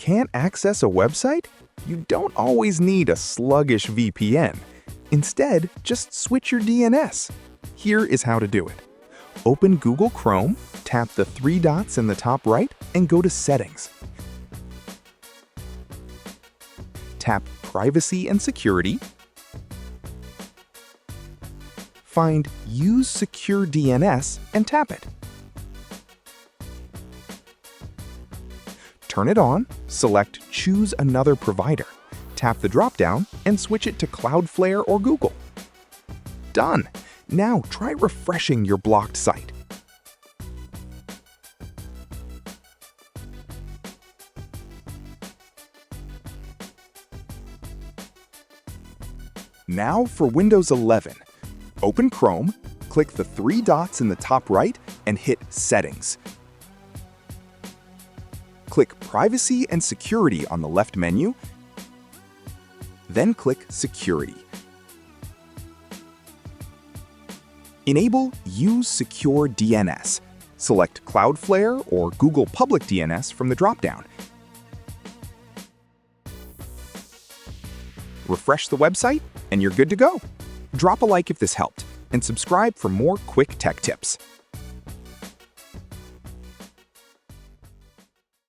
can't access a website? You don't always need a sluggish VPN. Instead, just switch your DNS. Here is how to do it. Open Google Chrome, tap the three dots in the top right, and go to Settings. Tap Privacy and Security. Find Use Secure DNS and tap it. Turn it on, select Choose Another Provider. Tap the drop-down and switch it to Cloudflare or Google. Done! Now try refreshing your blocked site. Now for Windows 11. Open Chrome, click the three dots in the top right, and hit Settings. Click Privacy and Security on the left menu, then click Security. Enable Use Secure DNS. Select Cloudflare or Google Public DNS from the drop-down. Refresh the website, and you're good to go. Drop a like if this helped, and subscribe for more quick tech tips.